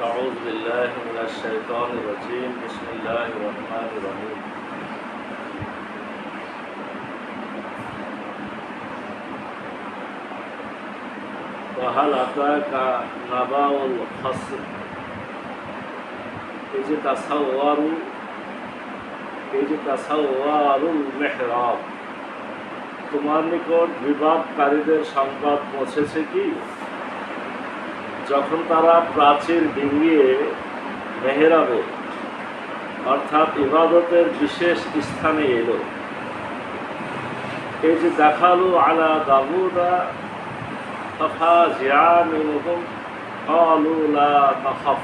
أعوذ بالله من الشيطان الرجيم بسم الله الرحمن الرحيم وهل أتاك نبأ الخصم إذ تسوروا المحراب তোমার নিকট বিবাদকারীদের সংবাদ পৌঁছেছে কি যখন তারা প্রাচীর ডিঙিয়ে মেহরাবে অর্থাৎ ইবাদতের বিশেষ স্থানে এলো। এই যে দেখালো আলা দাউদা ফাফাজিআ মিনহুম ক্বালু লা তাখাফ,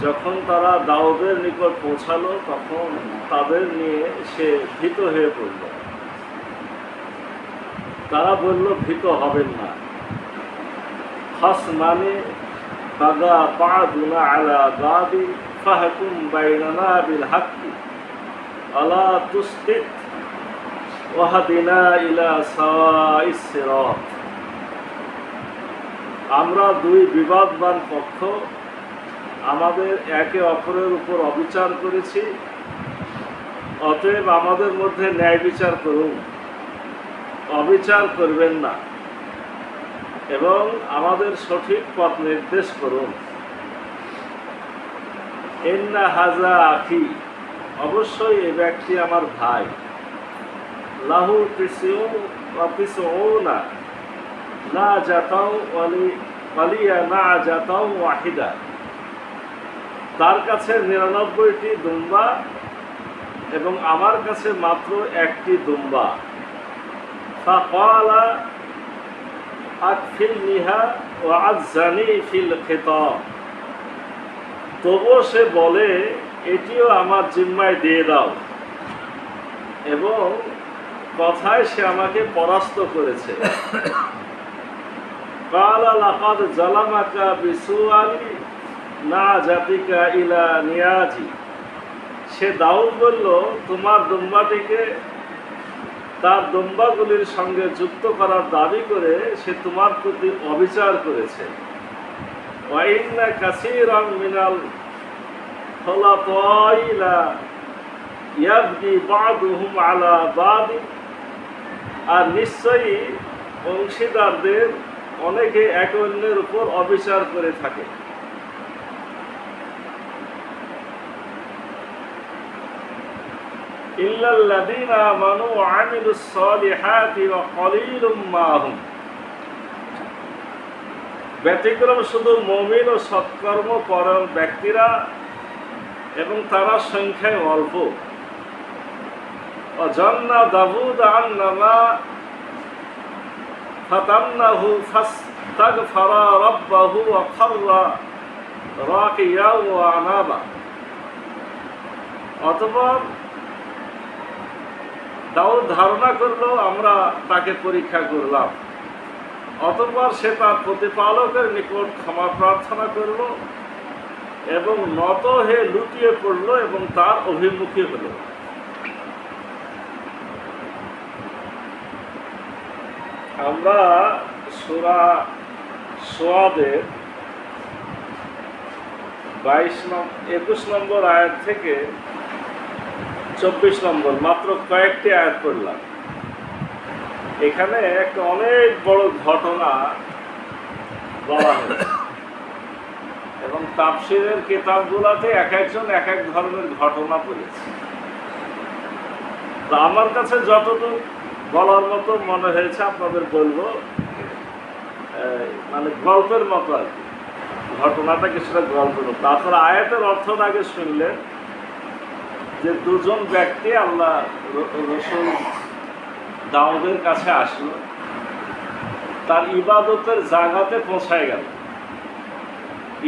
যখন তারা দাউদের নিকট পৌঁছালো তখন তাদের নিয়ে সে ভীত হয়ে পড়ল। তারা বলল ভীত হবেন না। খাস মানে বাগা বা'দুনা আলা বা'দি ফাহকুম বাইনানা বিল হাক্কি আলা তুসতিত ওয়াহদিনা ইলা সাওয়াইস সিরাত। আমরা দুই বিবাদবান পক্ষ আমাদের একে অপরের উপর অবিচার করেছি, অতএব আমাদের মধ্যে ন্যায় বিচার করুন, অবিচার করবেন না এবং আমাদের সঠিক পথ নির্দেশ করুন। ইন্না হাজা আখি, অবশ্যই এই ব্যক্তি আমার ভাই। লাহু তিসউনা না জাতাও ওয়ালিয়া না জাতাও ওয়াহিদা, তার কাছে ৯৯টি দুম্বা এবং আমার কাছে মাত্র একটি দুম্বা। ফাকালা আকফিলনিহা ওয়া আযযানি ফিল খিতাব, তবুও সে বলে এটিও আমার জিম্মায় দিয়ে দাও, এবং কথায় সে আমাকে পরাস্ত করেছে। কালা লাকাদ জালামাকা বিসুআলি না জাতিকা ইলা নিয়াজি, সে দাউদ বলল তোমার দুম্বাটিকে তার দুম্বাগুলির সঙ্গে যুক্ত করার দাবি করে সে তোমার প্রতি অবিচার করেছে। ওয়া ইন্না কাসীরাম মিনাল খুলাতাই লা ইয়াবগি বা'দুহুম আলা বা'দ, আর নিশ্চয়ই অংশীদারদের অনেকে একে অন্যের উপর অবিচার করে থাকে। ইল্লাল্লাযীনা আমানু ওয়া আমিলুস সালিহাতি ওয়া ক্বালীলুম মা হুম, ব্যতিক্রম শুধু মুমিন ও সৎকর্মপরায়ণ ব্যক্তিরা এবং তারা সংখ্যায় অল্প। ওয়াজান্না দাউদ আন্নামা ফাতান্নাহু ফাস্তাগফারা রাব্বাহু ওয়া খাররা রাকিয়া ওয়া আনাবা, অতঃপর দাউদ ধারণা করলো আমরা তাকে পরীক্ষা করলাম, অতঃপর সে তার প্রতিপালকের নিকট ক্ষমা প্রার্থনা করল এবং নত হয়ে লুটিয়ে পড়ল এবং তার অভিমুখী হল। আমরা সূরা সোয়াদের 21 নম্বর আয়াত থেকে 24 নম্বর মাত্র কয়েকটি আয়াত পড়লাম। এখানে একটা অনেক বড় ঘটনা বলা হয়েছে এবং তাফসীরের কিতাবগুলোতে এক একজন এক এক ধরনের ঘটনা বলেছে। তো আমার কাছে যতটুকু বলার মতো মনে হয়েছে আপনাদের বলবো, মানে গল্পের মতো আর কি, ঘটনাটা কিছুটা গল্পের মতো। তারপর আয়াতের অর্থটা আগে শুনলেন যে দুজন ব্যক্তি আল্লাহ রসুল দাউদের কাছে আসলো, তার ইবাদতের জায়গাতে পৌঁছায় গেল।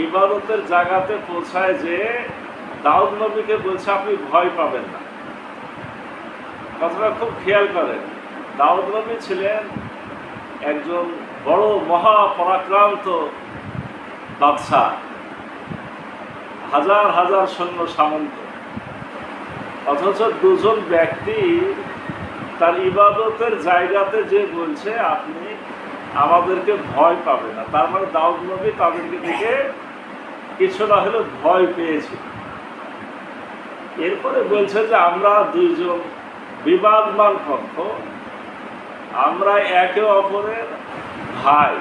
ইবাদতের জায়গাতে পৌঁছায় যে দাউদ নবীকে বলছে আপনি ভয় পাবেন না। কথাটা খুব খেয়াল করেন, দাউদ নবী ছিলেন একজন বড় মহাপরাক্রান্ত বাদশাহ, হাজার হাজার সৈন্য সামন্ত, অথচ দুজন ব্যক্তি তার ইবাদতের জায়গাতে যে বলছে আপনি আমাদেরকে ভয় পাবে না, তার মানে দাউদ নবী তাদেরকে দেখে কিছু না হলেও ভয় পেয়েছিল। এরপরে বলছে যে আমরা দুইজন বিবাদমান পক্ষ, আমরা একে অপরের ভাই।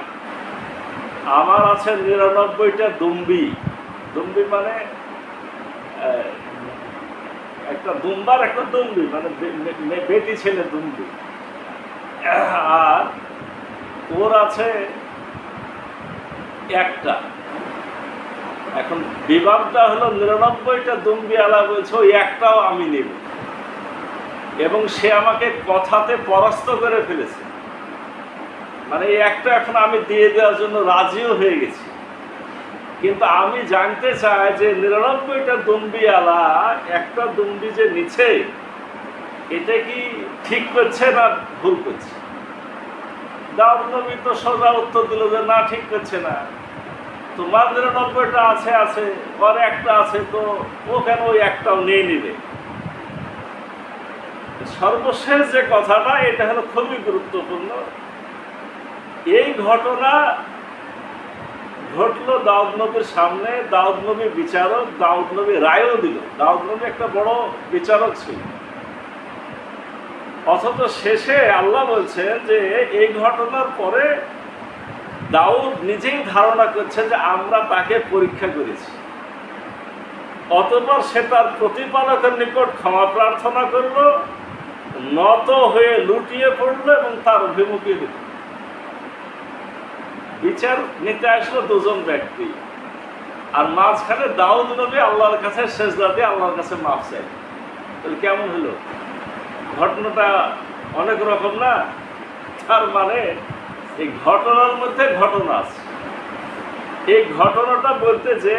আমার আছে ৯৯টা দুম্বি। দুম্বি মানে একটা দুম্বার একটা দুম্বি, মানে বেটি ছেলে দুম্বি। আর ওর আছে একটা। এখন বিবাদটা হলো ৯৯টা দুম্বি আলা বলছে ওই একটাও আমি নেব, এবং সে আমাকে কথাতে পরাস্ত করে ফেলেছে। মানে এই একটা এখন আমি দিয়ে দেওয়ার জন্য রাজিও হয়ে গেছি। কিন্তু আমি জানতে চাই যে ৯৯টা দুম্বি আলা একটা দুম্বি যে নিচে, এটা কি ঠিক করছে না ভুল করছে? দাউদ নবী তো সোজা উত্তর দিল যে না, ঠিক করছে না। তোমার ৯৯টা আছে আছে, ওর একটা আছে, তো ও কেন ওই একটাও নিয়ে নিবে? সর্বশেষ যে কথাটা, এটা হলো খুবই গুরুত্বপূর্ণ। এই ঘটনা ঘটলো দাউদ নবীর সামনে। দাউদ নবী বিচারক, দাউদ নবী রায়ও দিল। দাউদ নবী একটা বড় বিচারক ছিল। অথচ শেষে আল্লাহ বলছেন যে এই ঘটনার পরে দাউদ নিজেই ধারণা করছে যে আমরা তাকে পরীক্ষা করেছি। অতঃপর সে তার প্রতিপালকের নিকট ক্ষমা প্রার্থনা করল, নত হয়ে লুটিয়ে পড়ল এবং তার অভিমুখী হল। বিচার নিতে আসলো দুজন ব্যক্তি, আর মাঝখানে দাউদ নবী আল্লাহর কাছে সেজদা দিয়ে আল্লাহর কাছে মাফ চাই। তাহলে কেমন হলো? ঘটনাটা অনেক রকম না? তার মানে এই ঘটনার মধ্যে ঘটনা আছে। এই ঘটনাটা বলতে যে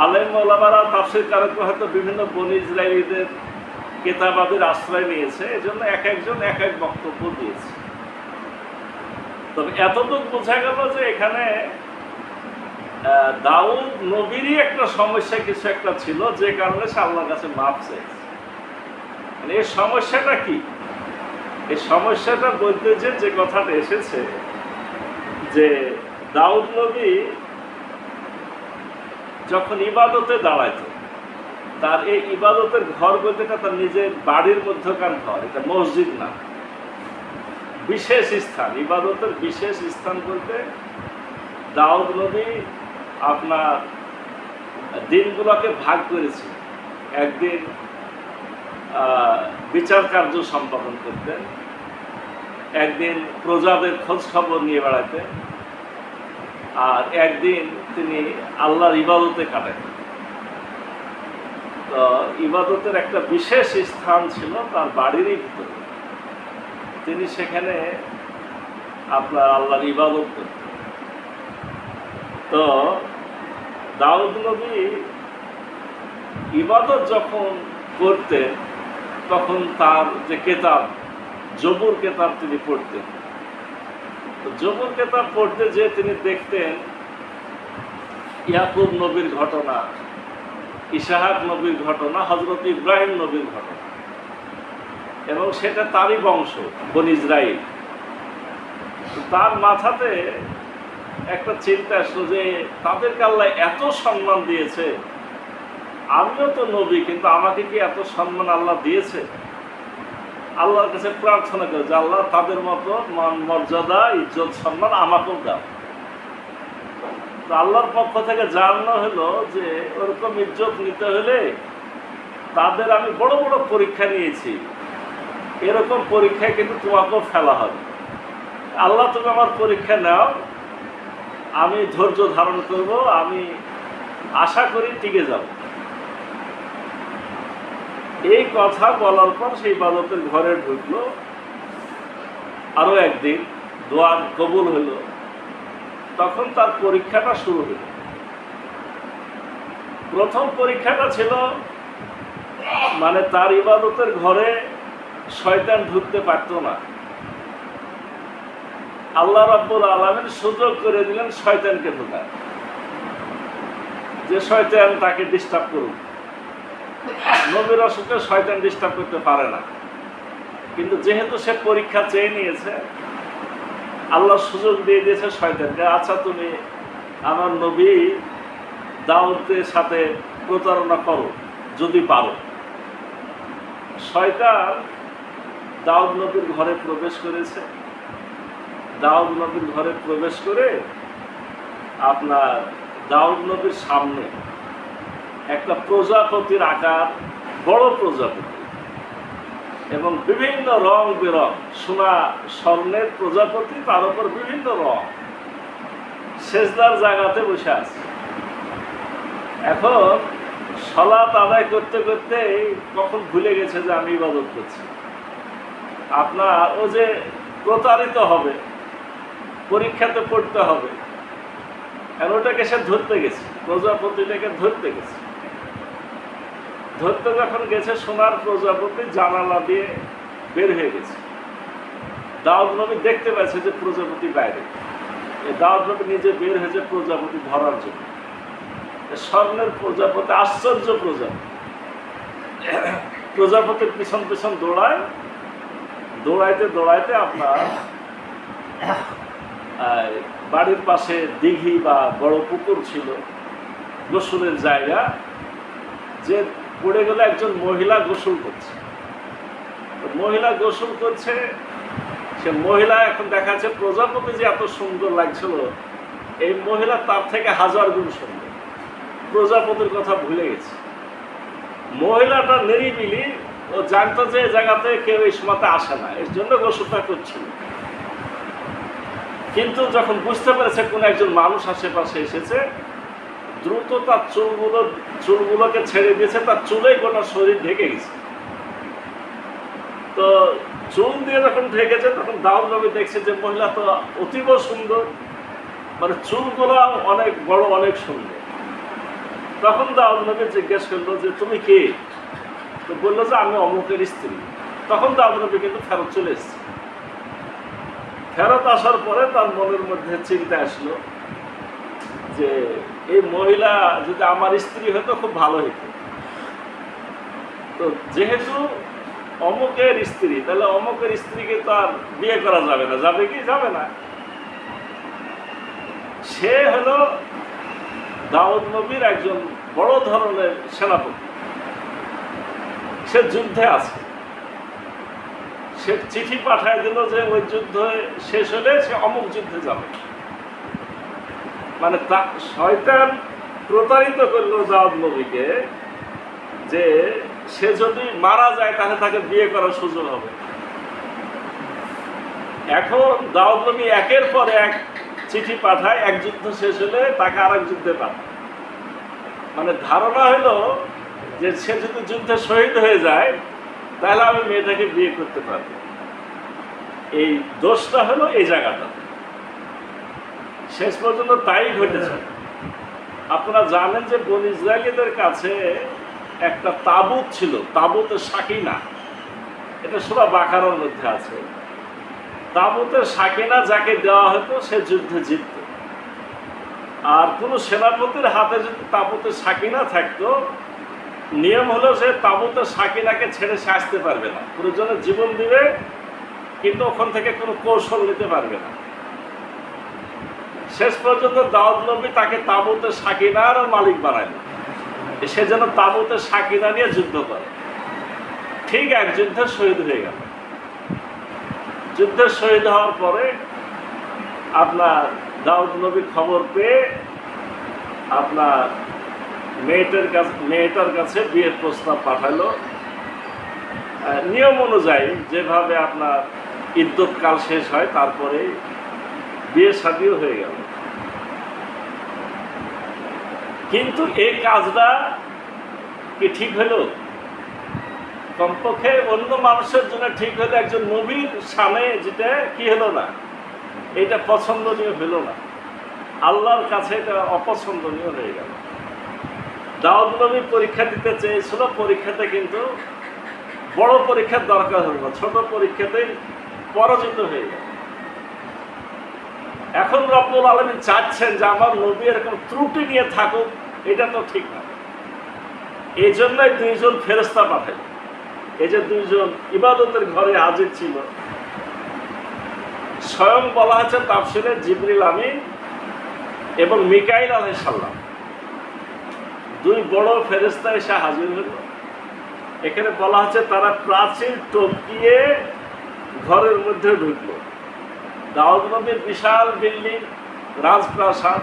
আলেম ওলামারা, তাফসীর কারকরা হয়তো বিভিন্ন বনী ইসরাঈলীদের কিতাবাদের আশ্রয় নিয়েছে, এজন্য এক একজন এক এক বক্তব্য দিয়েছে। তবে এতটুকু বোঝা গেল যে এখানে দাউদ নবীরই একটা সমস্যা কিছু একটা ছিল, যে কারণে সে আল্লাহর কাছে মাফ চাইছে। মানে এই সমস্যাটা কি? এই সমস্যাটা বলতে যে কথাটা এসেছে যে দাউদ নবী যখন ইবাদতে দাঁড়াইত, তার এই ইবাদতের ঘর বলতে তার নিজের বাড়ির মধ্যকার ঘর, এটা মসজিদ না, বিশেষ স্থান, ইবাদতের বিশেষ স্থান বলতে দাউদ নবী আপনার দিনগুলোকে ভাগ করেছে। একদিন বিচার কার্য সম্পাদন করতেন, একদিন প্রজাদের খোঁজ খবর নিয়ে বেড়াতেন, আর একদিন তিনি আল্লাহর ইবাদতে কাটাতেন। তো ইবাদতের একটা বিশেষ স্থান ছিল তার বাড়িরই ভিতরে, তিনি সেখানে আপনার আল্লাহর ইবাদত করতেন। তো দাউদ নবী ইবাদত যখন করতেন তখন তার যে কেতাব, জবুর কেতাব তিনি পড়তেন। তো জবুর কেতাব পড়তে যে তিনি দেখতেন ইয়াকুব নবীর ঘটনা, ইসহাক নবীর ঘটনা, হযরত ইব্রাহিম নবীর ঘটনা, এবং সেটা তারই বংশ, বনী ইসরাইল। তার মাথাতে একটা চিন্তা আসলো যে তাদেরকে আল্লাহ এত সম্মান দিয়েছে, আমিও তো নবী, কিন্তু আমাকে কি এত সম্মান আল্লাহ দিয়েছে? আল্লাহর কাছে প্রার্থনা করে যে আল্লাহ তাদের মতো মান মর্যাদা, ইজ্জত, সম্মান আমাকেও দাও। তো আল্লাহর পক্ষ থেকে জানানো হলো যে ওরকম ইজ্জত নিতে হলে তাদের আমি বড় বড় পরীক্ষা নিয়েছি, এরকম পরীক্ষায় কিন্তু তোমাকেও ফেলা হবে। আল্লাহ তুমি আমার পরীক্ষা নাও, আমি ধৈর্য ধারণ করব, আমি আশা করি টিকে যাব। এই কথা বলার পর সেই ইবাদতের ঘরে ঢুকলো। আরো একদিন দোয়া কবুল হলো, তখন তার পরীক্ষাটা শুরু হলো। প্রথম পরীক্ষাটা ছিল মানে তার ইবাদতের ঘরে শয়তান ঢুকতে পারত না। আল্লাহ রাব্বুল আলামিন সুযোগ করে দিলেন শয়তানকে ঢোকার, যে শয়তান তাকে ডিস্টার্ব করুক। নবীর রাসূলকে শয়তান ডিস্টার্ব করতে পারে না, কিন্তু যেহেতু সে পরীক্ষা চেয়ে নিয়েছে, আল্লাহ সুযোগ দিয়ে দিয়েছে শয়তানকে। আচ্ছা, তুমি আমার নবী দাউদের সাথে প্রতারণা করো যদি পারো। শয়তান দাউদ নবীর ঘরে প্রবেশ করেছে। দাউদ নবীর ঘরে প্রবেশ করে আপনার দাউদ নবীর সামনে একটা প্রজাপতির আকার, বড় প্রজাপতি এবং বিভিন্ন রং বেরং, সোনা স্বর্ণের প্রজাপতি, তার উপর বিভিন্ন রং, সেজদার জায়গাতে বসে আছে। এখন সালাত আদায় করতে করতে কখন ভুলে গেছে যে আমি ইবাদত করছি। আপনার ও যে প্রতারিত হবে, পরীক্ষাতে পড়তে হবে, আর ওটাকে সে ধরতে গেছে, প্রজাপতিটাকে ধরতে গেছে। ধরতে যখন গেছে, সোনার প্রজাপতি জানালা দিয়ে বের হয়ে গেছে। দাউদ নবী দেখতে পাচ্ছে যে প্রজাপতি বাইরে। দাউদ নবী নিজে বের হয়েছে প্রজাপতি ধরার জন্য। স্বর্ণের প্রজাপতি, আশ্চর্য প্রজাপতি। প্রজাপতির পিছন পিছন দৌড়ায়, দৌড়াইতে দৌড়াইতে আপনার বাড়ির পাশে দিঘি বা বড় পুকুর ছিল, গোসলের জায়গা, যে পড়ে গেলে একজন মহিলা গোসল করছে। মহিলা গোসল করছে, সে মহিলা এখন দেখা যাচ্ছে প্রজাপতি যে এত সুন্দর লাগছিল, এই মহিলা তার থেকে 1000 গুণ সুন্দর। প্রজাপতির কথা ভুলে গেছে। মহিলাটা নিরিবিলি, ও জানতো যে এই জায়গাতে কেউ এই সময়তে আসে না, এর জন্য গোসলটা করছিল। কিন্তু যখন বুঝতে পেরেছে কোন একজন মানুষ আশেপাশে এসেছে, দ্রুত তার চুলগুলোকে ছেড়ে দিয়েছে, তার চুলেই গোটা শরীর ঢেকে গেছে। তো চুল দিয়ে যখন ঢেকেছে, তখন দাউদ নবী দেখছে যে মহিলা তো অতীব সুন্দর, মানে চুলগুলো অনেক বড়, অনেক সুন্দর। তখন দাউদ নবী জিজ্ঞেস করলো যে তুমি কে? তো বললো যে আমি অমুকের স্ত্রী। তখন দাউদ নবী কিন্তু ফেরত চলে এসছে। ফেরত আসার পরে তার মনের মধ্যে চিন্তা আসলো যে এই মহিলা যদি আমার স্ত্রী হতো খুব ভালো হতো। তো যেহেতু অমুকের স্ত্রী, তাহলে অমুকের স্ত্রীকে তো আর বিয়ে করা যাবে না। যাবে কি? যাবে না। সে হলো দাউদ নবীর একজন বড় ধরনের সেনাপতি। সে যুদ্ধে আছে। সে চিঠি পাঠায় দিল যে ওই যুদ্ধ শেষ হলে সে অমুক যুদ্ধে যাবে। মানে শয়তান প্রতারিত করলো দাউদ নবীকে যে সে যদি মারা যায় তাহলে তাকে বিয়ে করার সুযোগ হবে। এখন দাউদ নবী একের পর এক চিঠি পাঠায়, এক যুদ্ধ শেষ হলে তাকে আরেক যুদ্ধে পাঠায়। মানে ধারণা হলো যে সে যদি যুদ্ধে শহীদ হয়ে যায় তাহলে আমি মেয়েটাকে বিয়ে করতে পারব। এই দোষটা হলো এই জায়গাটা। শেষ পর্যন্ত তাই ঘটেছে। আপনারা জানেন যে বনী ইসরায়েলীদের কাছে একটা তাবুত ছিল, তাবুতের সাকিনা। এটা সূরা বাকারার মধ্যে আছে। তাবুতের সাকিনা যাকে দেওয়া হতো সে যুদ্ধে জিতত। আর কোনো সেনাপতির হাতে যদি তাবুতের সাকিনা থাকতো, নিয়ম হলো যে তাবুতের সাকিনাকে ছেড়ে সে আসতে পারবে না। প্রয়োজনে জীবন দিবে, কিন্তু ওখান থেকে কোনো কৌশল নিতে পারবে না। শেষ পর্যন্ত দাউদ নবী তাকে তাবুতের সাকিনার মালিক বানাইল। সে যেন তাবুতের সাকিনা নিয়ে যুদ্ধ করে। ঠিক এক যুদ্ধে শহীদ হয়ে গেল। যুদ্ধে শহীদ হওয়ার পরে আপনার দাউদ নবী খবর পেয়ে আপনার মেয়েটার কাছে বিয়ের প্রস্তাব পাঠালো। নিয়ম অনুযায়ী যেভাবে আপনার ইদ্যৎকাল শেষ হয়, তারপরে বিয়ে শাদিও হয়ে গেল। কিন্তু এই কাজটা কি ঠিক হলো? কমপক্ষে অন্য মানুষের জন্য ঠিক হলো, একজন নবীর সামনে যেটা কি হলো না, এটা পছন্দনীয় হলো না। আল্লাহর কাছে এটা অপছন্দনীয় হয়ে গেল। দাউদ নবী পরীক্ষা দিতে চেয়েছিল, পরীক্ষাতে কিন্তু বড় পরীক্ষার দরকার হলো না, ছোট পরীক্ষাতেই পরাজিত হয়ে গেল। এখন রব্বুল আলামিন চাচ্ছেন যে আমার নবী এরকম ত্রুটি নিয়ে থাকুক, এটা তো ঠিক না। এই জন্যই 2 জন ফেরেশতা পাঠাই। এই যে 2 জন ইবাদতের ঘরে হাজির ছিল, স্বয়ং বলা হয়েছে তাফসীরে জিবরিল আমিন এবং মিকাইল আলাইহিস সালাম। দুই বড় ফেরেশতা এসে হাজির হল। এখানে বলা হচ্ছে তারা প্রাচীর টপকিয়ে ঘরের মধ্যে ঢুকলো। দাউদ নবীর বিশাল বিল্ডিং, রাজপ্রাসাদ,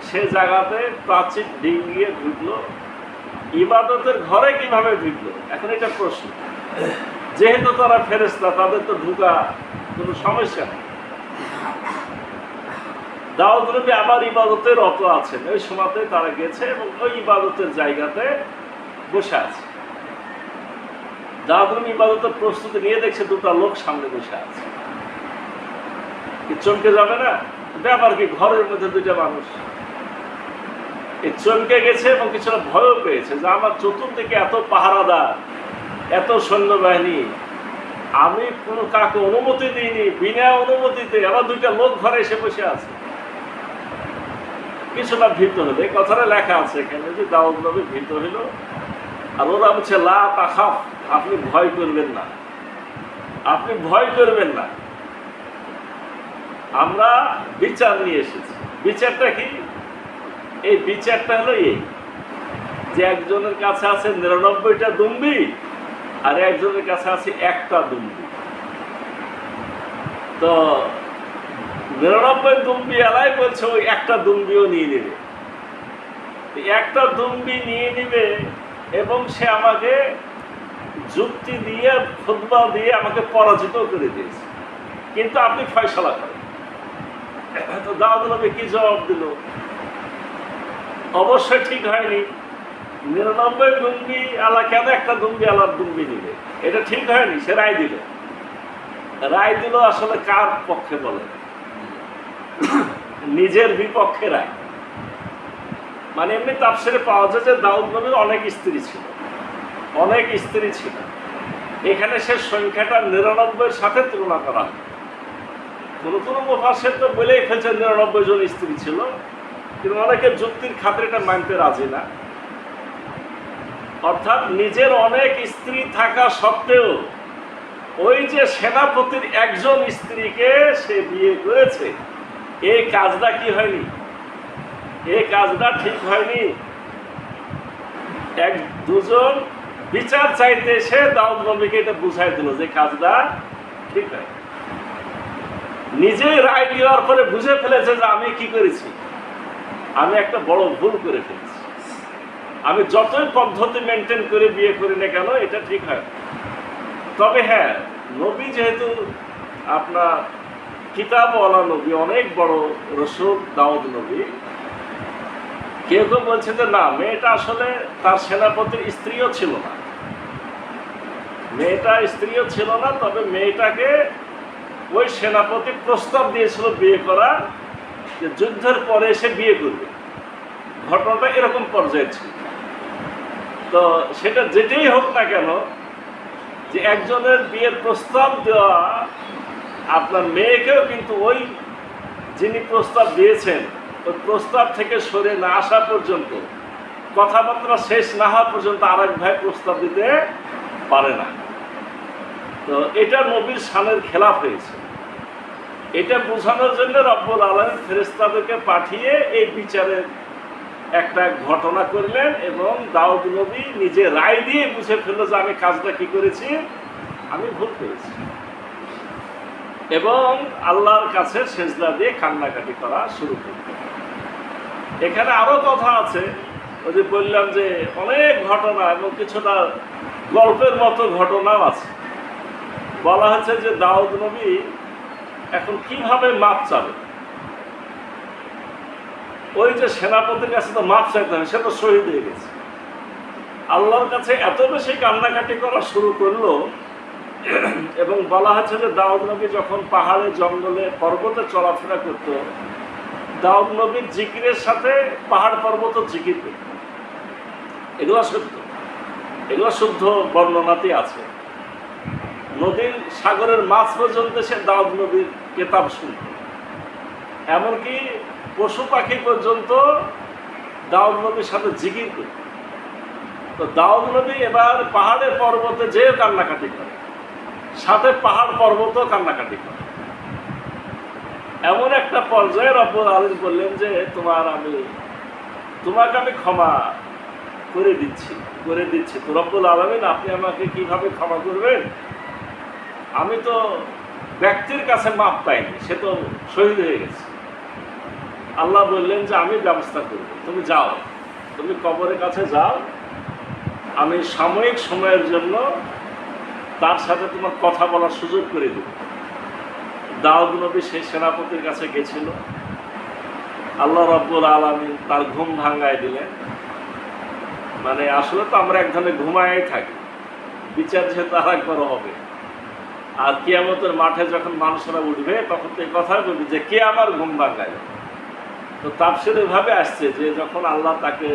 সে জায়গাতে প্রাচীর ডিঙ্গিয়ে ঢুকলো। ইবাদতের ঘরে কিভাবে ঢুকলো, এখন এটা প্রশ্ন। যেহেতু তারা ফেরেশতা, তাদের তো ঢুকা কোনো সমস্যা নেই। দাউদ নবী আবার ইবাদতে রত আছেন, ওই সময়তে তারা গেছে এবং ওই ইবাদতের জায়গাতে বসে আছে। দাউদ নবী ইবাদতের প্রস্তুতি নিয়ে দেখছে দুটা লোক সামনে বসে আছে। কি চমকে যাবে না? ব্যাপার কি, ঘরের মধ্যে দুইটা মানুষ। এই চমকে গেছে এবং কিছুটা ভয়ও পেয়েছে যে আমার চতুর্দিকে এত পাহারাদার, এত সৈন্যবাহিনী, আমি কোনো কাকে অনুমতি দিইনি, বিনা অনুমতিতে আবার দুইটা লোক ঘরে এসে বসে আছে। কিছুটা ভীত হলো। এই কথাটা লেখা আছে এখানে যে দাউদ নবী ভীত হইল। আর ওরা বলছে লা তাখাফ, আপনি ভয় করবেন না, আপনি ভয় করবেন না, আমরা বিচার নিয়ে এসেছি। বিচারটা কি? এই বিচারটা হলো এই যে একজনের কাছে আছে ৯৯টা দুম্বি আর একজনের কাছে আছে একটা দুম্বি। তো ৯৯ দুম্বি এলাই বলছে ওই একটা দুম্বিও নিয়ে নেবে, একটা দুম্বি নিয়ে নিবে এবং সে আমাকে যুক্তি দিয়ে, খুতবা দিয়ে আমাকে পরাজিত করে দিয়েছে, কিন্তু আপনি ফয়সালা করেন। তো দাউদ নবী কি জবাব দিল? অবশ্যই ঠিক হয়নি। ৯৯ দুম্বি আলা কেন একটা দুম্বি আলার দুম্বি নিবে, এটা ঠিক হয়নি। সে রায় দিল। রায় দিল আসলে কার পক্ষে বলে? নিজের বিপক্ষে রায়। মানে এমনি তাফসিরে পাওয়া যায় যে দাউদ নবীর অনেক স্ত্রী ছিল, অনেক স্ত্রী ছিল। এখানে সে সংখ্যাটা ৯৯-এর সাথে তুলনা করা হয়। কোনো কোনো মুফাসসির তো বলেই ফেলছে ৯৯ জন স্ত্রী ছিল, কিন্তু অনেকে যুক্তির খাতিরে এটা মানতে রাজি না। অর্থাৎ নিজের অনেক স্ত্রী থাকা সত্ত্বেও ওই যে সেনাপতির একজন স্ত্রীকে সে বিয়ে করেছে, এই কাজটা কি হয়নি? এই কাজটা ঠিক হয়নি। এক দুজন বিচার চাইতে সে দাউদ নবীকে এটা বুঝাই দিল যে কাজটা ঠিক হয়। নিজেই রায় দেওয়ার পরে বুঝে ফেলেছে যে আমি কি করেছি, আমি একটা বড় ভুল করে ফেলেছি। আমি যতই পদ্ধতি মেনটেন করে বিয়ে করি না কেন, এটা ঠিক হয়। তবে হ্যাঁ, নবী যেহেতু আপনার কিতাবওয়ালা নবী, অনেক বড় রসুল দাউদ নবী, কেউ কেউ বলছে যে না, মেয়েটা আসলে তার সেনাপতির স্ত্রীও ছিল না, মেয়েটা স্ত্রীও ছিল না। তবে মেয়েটাকে ওই সেনাপতি প্রস্তাব দিয়েছিল বিয়ে করা, যে যুদ্ধের পরে এসে বিয়ে করবে। ঘটনাটা এরকম পর্যায়ে ছিল। তো সেটা যেটাই হোক না কেন, যে একজনের বিয়ের প্রস্তাব দেওয়া, আপনার মেয়েকেও কিন্তু ওই যিনি প্রস্তাব দিয়েছেন ওই প্রস্তাব থেকে সরে না আসা পর্যন্ত, কথাবার্তা শেষ না হওয়া পর্যন্ত আরেক ভাই প্রস্তাব দিতে পারে না। তো এটা নবীর শানের খেলাফ হয়েছে। এটা বোঝানোর জন্য রব্বুল আলামিন ফেরেশতাদেরকে পাঠিয়ে এই বিচারের একটা ঘটনা করলেন এবং দাউদ নবী নিজে রায় দিয়ে বুঝে ফেলল যে আমি কাজটা কি করেছি, আমি ভুল করেছি, এবং আল্লাহর কাছে সেজদা দিয়ে কান্নাকাটি করা শুরু করল। এখানে আরো কথা আছে, ওই যে বললাম যে অনেক ঘটনা এবং কিছুটা গল্পের মতো ঘটনাও আছে। বলা হচ্ছে যে দাউদ নবী এখন কিভাবে মাপ চাবে। ওই যে সেনাপতির কাছে তো মাপ চাইতে হবে, সে তো শহীদ হয়ে গেছে। আল্লাহর কাছে এত বেশি কান্নাকাটি করা শুরু করলো, এবং বলা হচ্ছে যে দাউদ নবী যখন পাহাড়ে, জঙ্গলে, পর্বতে চলাফেরা করত, দাউদ নবীর জিকিরের সাথে পাহাড় পর্বত জিকির করত। এগুলো সত্য, এগুলো শুদ্ধ বর্ণনাতে আছে। নদীর, সাগরের মাছ পর্যন্ত সে দাউদ নবীর কেতাব শুনত। এমনকি পশু পাখি পর্যন্ত দাউদ নবীর সাথে জিকির করত। তো দাউদ নবী এবার পাহাড়ের পর্বতে যেও কান্নাকাটি করে, সাথে পাহাড় পর্বতও কান্নাকাটি করে। এমন একটা পর্যায়ে রব্বুল আলামিন বললেন যে তোমাকে আমি ক্ষমা করে দিচ্ছি করে দিচ্ছি। তো রব্বুল আলামিন আপনি আমাকে কিভাবে ক্ষমা করবেন? আমি তো ব্যক্তির কাছে মাপ পাইনি, সে তো শহীদ হয়ে গেছে। আল্লাহ বললেন যে আমি ব্যবস্থা করব, তুমি যাও, তুমি কবরের কাছে যাও, আমি সাময়িক সময়ের জন্য তার সাথে তোমার কথা বলার সুযোগ করে দেব। দাউদ নবী সেই সেনাপতির কাছে গেছিল, আল্লাহ রাব্বুল আলামিন তার ঘুম ভাঙায় দিলেন। মানে আসলে তো আমরা এক ধরনের ঘুমায় থাকি, বিচার যেহেতু আর একবারও হবে, আর কিয়ামতের মাঠে যখন মানুষরা উঠবে তখন তো এই কথাই বলবে যে কে আমার ঘুম ভাঙায়। তো তাফসীরে এভাবে আসছে যে যখন আল্লাহ তাকে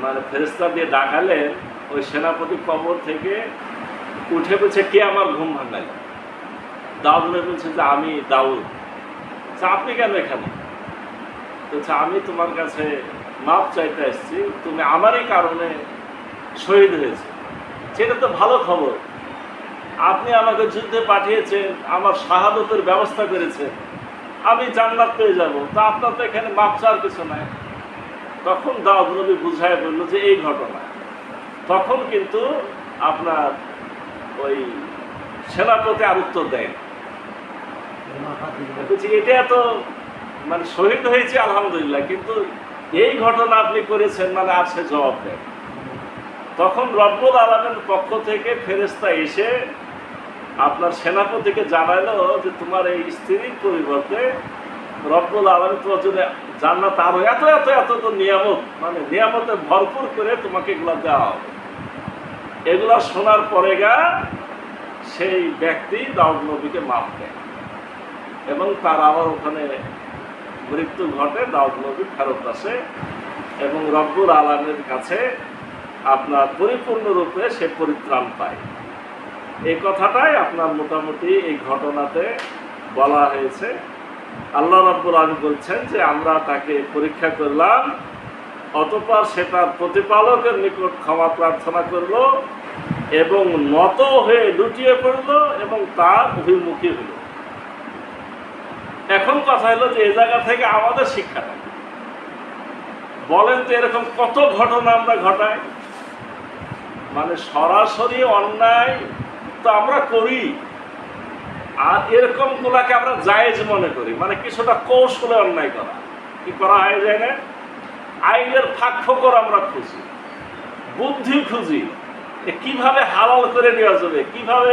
মানে ফেরেশতা দিয়ে ডাকালেন, ওই সেনাপতি কবর থেকে উঠে বলছে কে আমার ঘুম ভাঙায়। দাউদ বলছে যে আমি দাউদ। আপনি কেন এখানে? বলছে আমি তোমার কাছে মাপ চাইতে আসছি, তুমি আমারই কারণে শহীদ হয়েছে, সেটা তো ভালো খবর। আপনি আমাকে যুদ্ধে পাঠিয়েছেন, আমার শাহাদতের ব্যবস্থা করেছেন, আমি জান্নাত পেয়ে যাব, তা আপনার তো এখানে মাপ চাওয়ার কিছু নাই। তখন দাউদ নবী বুঝায় বলল যে এই ঘটনা। তখন কিন্তু আপনার ওই সেনাপতি আর উত্তর দেয়, বলছি এটা তো মানে শহীদ হয়েছে আলহামদুলিল্লাহ, কিন্তু এই ঘটনা আপনি করেছেন মানে আর সে জবাব দেয়। তখন রব্বুল আলামিনের পক্ষ থেকে ফেরেশতা এসে আপনার সেনাপতিকে জানালো যে তোমার এই স্ত্রীর পরিবর্তে রব্বুল আলামিন তোমার জন্য জান্নাত আরো এত এত এত তো নিয়ামত, মানে নিয়ামতে ভরপুর করে তোমাকে এগুলো দেওয়া হবে। এগুলা শোনার পরে সেই ব্যক্তি দাউদ নবীকে মাফ দেয় এবং তার আবার ওখানে মৃত্যু ঘটে, দাউদ নবী ফেরত আসে এবং রব্বুল আলামিনের কাছে আপনার পরিপূর্ণরূপে সে পরিত্রাণ পায়। এই কথাটাই আপনার মোটামুটি এই ঘটনাতে বলা হয়েছে। আল্লাহ রাব্বুল আলামিন বলছেন যে আমরা তাকে পরীক্ষা করলাম, অতঃপর সেটার প্রতিপালকের নিকট ক্ষমা প্রার্থনা করল এবং নত হয়ে লুটিয়ে পড়ল এবং তার অভিমুখী হল। এখন কথা হলো যে এই জায়গা থেকে আমাদের শিক্ষাটা বলেন তো, এরকম কত ঘটনা আমরা ঘটাই, মানে সরাসরি অন্যায় তো আমরা করি, আর এরকম গুলাকে আমরা জায়েজ মনে করি, মানে কিছুটা কৌশলে অন্যায় করা। কি করা হয় যায় না, আইনের ফাঁক ফোকর আমরা খুঁজি, বুদ্ধি খুঁজি, কিভাবে হালাল করে নেওয়া যাবে, কিভাবে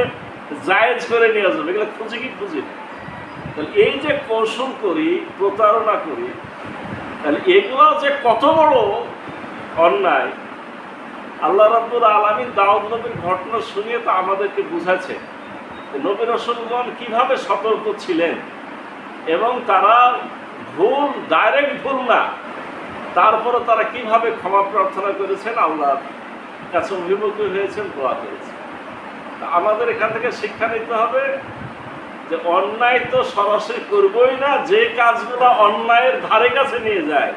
জায়েজ করে নেওয়া যাবে, এগুলো খুঁজি কি খুঁজি না। তাহলে এই যে কৌশল করি, প্রতারণা করি, তাহলে এগুলো যে কত বড় অন্যায়। আল্লাহ রাব্বুল আলামিন দাউদ নবীর ঘটনা শুনিয়ে তো আমাদেরকে বুঝাচ্ছে নবী রাসূলগণ কিভাবে সতর্ক ছিলেন এবং তারা ভুল, ডাইরেক্ট ভুল না, তারপরে তারা কিভাবে ক্ষমা প্রার্থনা করেছেন, আল্লাহর কাছে অভিমুখী হয়েছেন, দোয়া করেছেন। আমাদের এখান থেকে শিক্ষা নিতে হবে যে অন্যায় তো সরাসরি করবই না, যে কাজগুলো অন্যায়ের ধারে কাছে নিয়ে যায়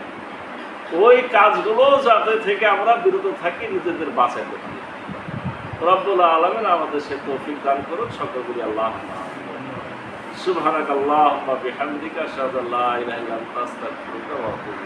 ওই কাজগুলো যাতে থেকে আমরা বিরত থাকি, নিজেদের বাঁচাতে পারি। রব্বুল আলামিন আমাদের সে তৌফিক দান করুন। সকল বলি আল্লাহ সুবহানাকাল্লাহুম্মা বিহামদিকা আশহাদু আল্লা ইলাহা ইল্লা আনতা আস্তাগফিরুকা ওয়া আতুবু ইলাইক।